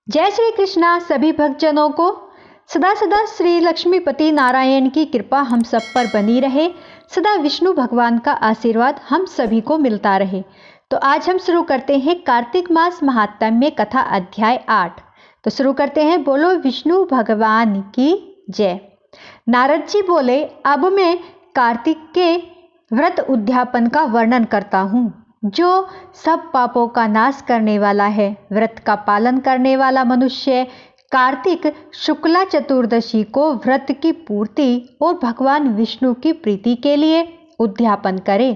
जय श्री कृष्णा। सभी भक्तजनों को सदा सदा श्री लक्ष्मीपति नारायण की कृपा हम सब पर बनी रहे। सदा विष्णु भगवान का आशीर्वाद हम सभी को मिलता रहे। तो आज हम शुरू करते हैं कार्तिक मास महात्म्य कथा अध्याय 8। तो शुरू करते हैं। बोलो विष्णु भगवान की जय। नारद जी बोले, अब मैं कार्तिक के व्रत उद्यापन का वर्णन करता हूँ, जो सब पापों का नाश करने वाला है। व्रत का पालन करने वाला मनुष्य कार्तिक शुक्ला चतुर्दशी को व्रत की पूर्ति और भगवान विष्णु की प्रीति के लिए उद्यापन करे।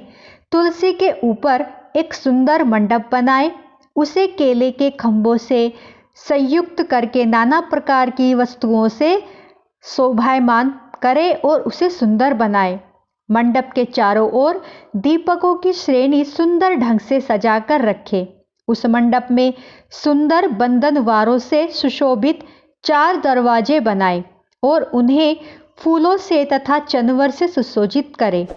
तुलसी के ऊपर एक सुंदर मंडप बनाए, उसे केले के खंभों से संयुक्त करके नाना प्रकार की वस्तुओं से शोभायमान करे और उसे सुंदर बनाए। मंडप के चारों ओर दीपकों की श्रेणी सुंदर ढंग से सजाकर रखे। उस मंडप में सुंदर बंधनवारों से सुशोभित 4 दरवाजे बनाए और उन्हें फूलों से तथा चनवर से सुसज्जित करे।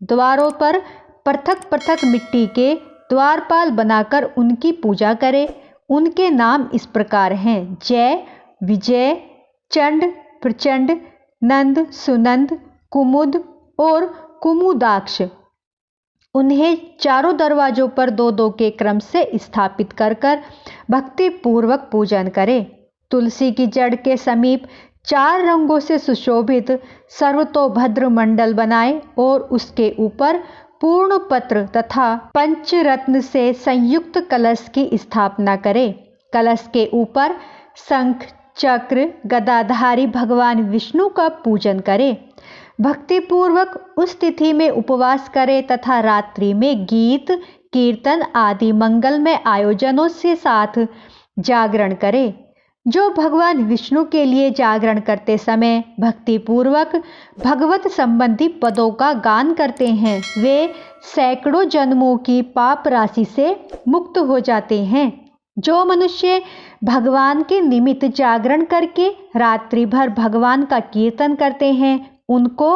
द्वारों पर पृथक पृथक मिट्टी के द्वारपाल बनाकर उनकी पूजा करे। उनके नाम इस प्रकार हैं: जय, विजय, चंड, प्रचंड, नंद, सुनंद, कुमुद और कुमुदाक्ष। उन्हें चारों दरवाजों पर 2-2 के क्रम से स्थापित कर भक्ति पूर्वक पूजन करे। तुलसी की जड़ के समीप 4 रंगों से सुशोभित सर्वतोभद्र मंडल बनाए और उसके ऊपर पूर्ण पत्र तथा पंचरत्न से संयुक्त कलश की स्थापना करे। कलश के ऊपर शंख, चक्र, गदाधारी भगवान विष्णु का पूजन करे। भक्ति पूर्वक उस तिथि में उपवास करे तथा रात्रि में गीत, कीर्तन आदि मंगलमय आयोजनों से साथ जागरण करे। जो भगवान विष्णु के लिए जागरण करते समय भक्ति पूर्वक भगवत संबंधी पदों का गान करते हैं, वे सैकड़ों जन्मों की पाप राशि से मुक्त हो जाते हैं। जो मनुष्य भगवान के निमित्त जागरण करके रात्रि भर भगवान का कीर्तन करते हैं, उनको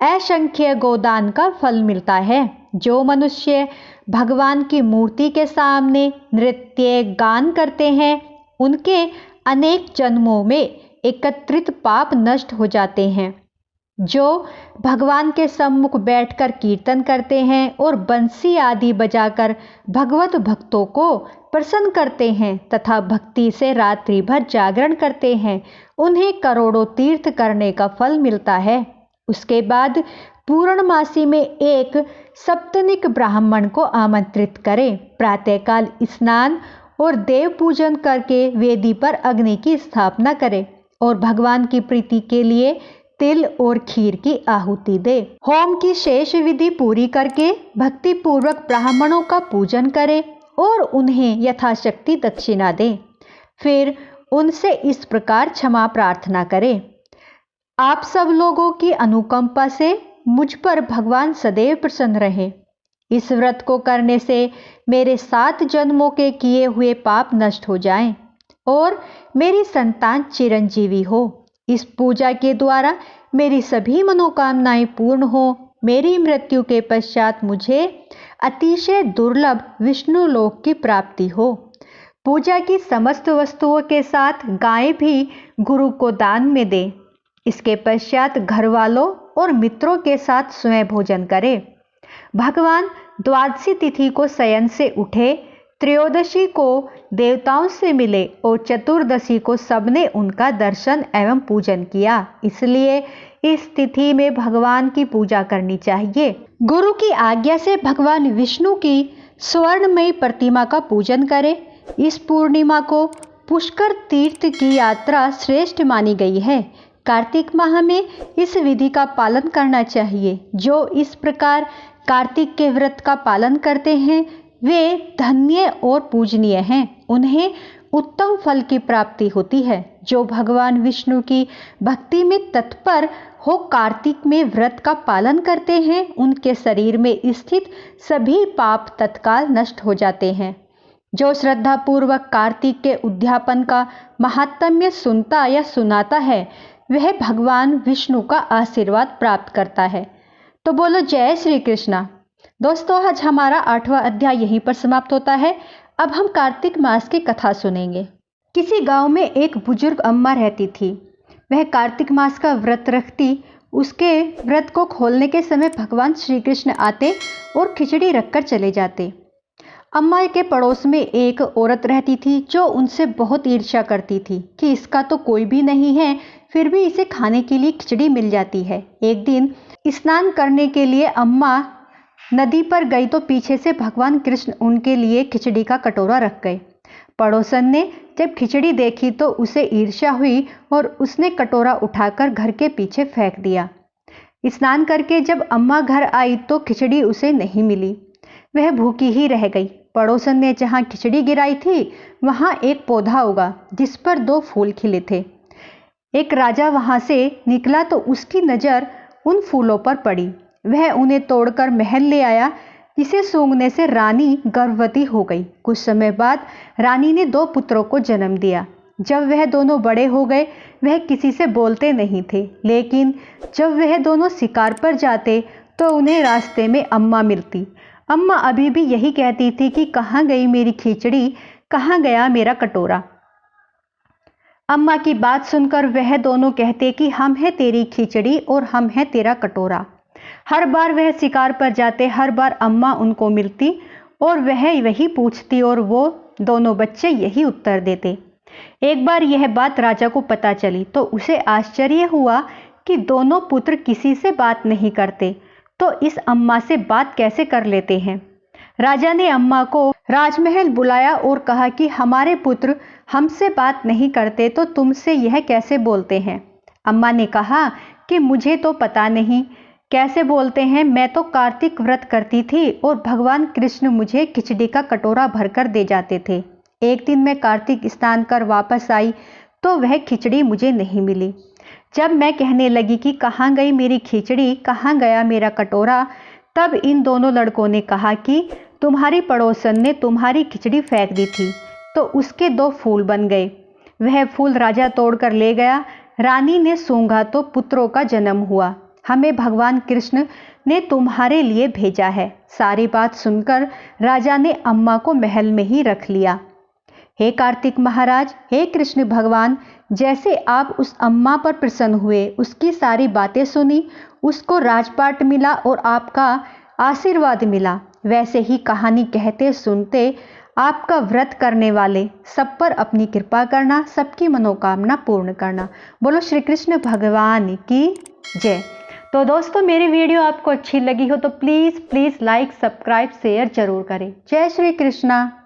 असंख्य गोदान का फल मिलता है। जो मनुष्य भगवान की मूर्ति के सामने नृत्य गान करते हैं, उनके अनेक जन्मों में एकत्रित पाप नष्ट हो जाते हैं। जो भगवान के सम्मुख बैठकर कीर्तन करते हैं और बंसी आदि बजाकर भगवत भक्तों को प्रसन्न करते हैं तथा भक्ति से रात्रि भर जागरण करते हैं, उन्हें करोड़ों तीर्थ करने का फल मिलता है। उसके बाद पूर्णमासी में एक सप्तनिक ब्राह्मण को आमंत्रित करें। प्रातःकाल स्नान और देव पूजन करके वेदी पर अग्नि की स्थापना करे और भगवान की प्रीति के लिए तिल और खीर की आहुति दे। होम की शेष विधि पूरी करके भक्ति पूर्वक ब्राह्मणों का पूजन करे और उन्हें यथाशक्ति दक्षिणा दे। फिर उनसे इस प्रकार क्षमा प्रार्थना करे: आप सब लोगों की अनुकंपा से मुझ पर भगवान सदैव प्रसन्न रहे। इस व्रत को करने से मेरे 7 जन्मों के किए हुए पाप नष्ट हो जाएं और मेरी संतान चिरंजीवी हो। इस पूजा के द्वारा मेरी सभी मनोकामनाएं पूर्ण हो। मेरी मृत्यु के पश्चात मुझे अतिशय दुर्लभ विष्णु लोक की प्राप्ति हो। पूजा की समस्त वस्तुओं के साथ गाय भी गुरु को दान में दे। इसके पश्चात घर वालों और मित्रों के साथ स्वयं भोजन करे। भगवान द्वादशी तिथि को शयन से उठे, त्रयोदशी को देवताओं से मिले और चतुर्दशी को सबने उनका दर्शन एवं पूजन किया। इसलिए इस तिथि में भगवान की पूजा करनी चाहिए। गुरु की आज्ञा से भगवान विष्णु की स्वर्णमयी प्रतिमा का पूजन करें। इस पूर्णिमा को पुष्कर तीर्थ की यात्रा श्रेष्ठ मानी गई है। कार्तिक माह में इस विधि का पालन करना चाहिए। जो इस प्रकार कार्तिक के व्रत का पालन करते हैं, वे धन्य और पूजनीय हैं। उन्हें उत्तम फल की प्राप्ति होती है। जो भगवान विष्णु की भक्ति में तत्पर हो कार्तिक में व्रत का पालन करते हैं, उनके शरीर में स्थित सभी पाप तत्काल नष्ट हो जाते हैं। जो श्रद्धा पूर्वक कार्तिक के उद्यापन का महात्म्य सुनता या सुनाता है, वह भगवान विष्णु का आशीर्वाद प्राप्त करता है। तो बोलो जय श्री कृष्णा। दोस्तों, आज हमारा 8वां अध्याय यहीं पर समाप्त होता है। अब हम कार्तिक मास की कथा सुनेंगे। किसी गांव में एक बुजुर्ग अम्मा रहती थी। वह कार्तिक मास का व्रत रखती। उसके व्रत को खोलने के समय भगवान श्री कृष्ण आते और खिचड़ी रखकर चले जाते। अम्मा के पड़ोस में एक औरत रहती थी जो उनसे बहुत ईर्ष्या करती थी कि इसका तो कोई भी नहीं है, फिर भी इसे खाने के लिए खिचड़ी मिल जाती है। एक दिन स्नान करने के लिए अम्मा नदी पर गई तो पीछे से भगवान कृष्ण उनके लिए खिचड़ी का कटोरा रख गए। पड़ोसन ने जब खिचड़ी देखी तो उसे ईर्ष्या हुई और उसने कटोरा उठाकर घर के पीछे फेंक दिया। स्नान करके जब अम्मा घर आई तो खिचड़ी उसे नहीं मिली। वह भूखी ही रह गई। पड़ोसन ने जहाँ खिचड़ी गिराई थी वहाँ एक पौधा उगा जिस पर 2 फूल खिले थे। एक राजा वहाँ से निकला तो उसकी नज़र उन फूलों पर पड़ी। वह उन्हें तोड़कर महल ले आया, जिसे सूंघने से रानी गर्भवती हो गई। कुछ समय बाद रानी ने 2 पुत्रों को जन्म दिया। जब वह दोनों बड़े हो गए वह किसी से बोलते नहीं थे, लेकिन जब वह दोनों शिकार पर जाते तो उन्हें रास्ते में अम्मा मिलती। अम्मा अभी भी यही कहती थी कि कहाँ गई मेरी खिचड़ी, कहाँ गया मेरा कटोरा। अम्मा की बात सुनकर वह दोनों कहते कि हम हैं तेरी खिचड़ी और हम हैं तेरा कटोरा। हर बार वह शिकार पर जाते, हर बार अम्मा उनको मिलती और वह वही पूछती और वो दोनों बच्चे यही उत्तर देते। एक बार यह बात राजा को पता चली तो उसे आश्चर्य हुआ कि दोनों पुत्र किसी से बात नहीं करते, तो इस अम्मा से बात कैसे कर लेते हैं। राजा ने अम्मा को राजमहल बुलाया और कहा कि हमारे पुत्र हमसे बात नहीं करते तो तुमसे यह कैसे बोलते हैं। अम्मा ने कहा कि मुझे तो पता नहीं कैसे बोलते हैं, मैं तो कार्तिक व्रत करती थी और भगवान कृष्ण मुझे खिचड़ी का कटोरा भरकर दे जाते थे। एक दिन मैं कार्तिक स्नान कर वापस आई तो वह खिचड़ी मुझे नहीं मिली। जब मैं कहने लगी कि कहाँ गई मेरी खिचड़ी, कहाँ गया मेरा कटोरा, तब इन दोनों लड़कों ने कहा कि तुम्हारी पड़ोसन ने तुम्हारी खिचड़ी फेंक दी थी तो उसके 2 फूल बन गए। वह फूल राजा तोड़कर ले गया। रानी ने सूंघा तो पुत्रों का जन्म हुआ। हमें भगवान कृष्ण ने तुम्हारे लिए भेजा है। सारी बात सुनकर राजा ने अम्मा को महल में ही रख लिया। हे कार्तिक महाराज, हे कृष्ण भगवान, जैसे आप उस अम्मा पर प्रसन्न हुए, उसकी सारी बातें सुनी, उसको राजपाट मिला और आपका आशीर्वाद मिला, वैसे ही कहानी कहते सुनते आपका व्रत करने वाले सब पर अपनी कृपा करना, सबकी मनोकामना पूर्ण करना। बोलो श्री कृष्ण भगवान की जय। तो दोस्तों, मेरी वीडियो आपको अच्छी लगी हो तो प्लीज़ लाइक, सब्सक्राइब, शेयर जरूर करें। जय श्री कृष्णा।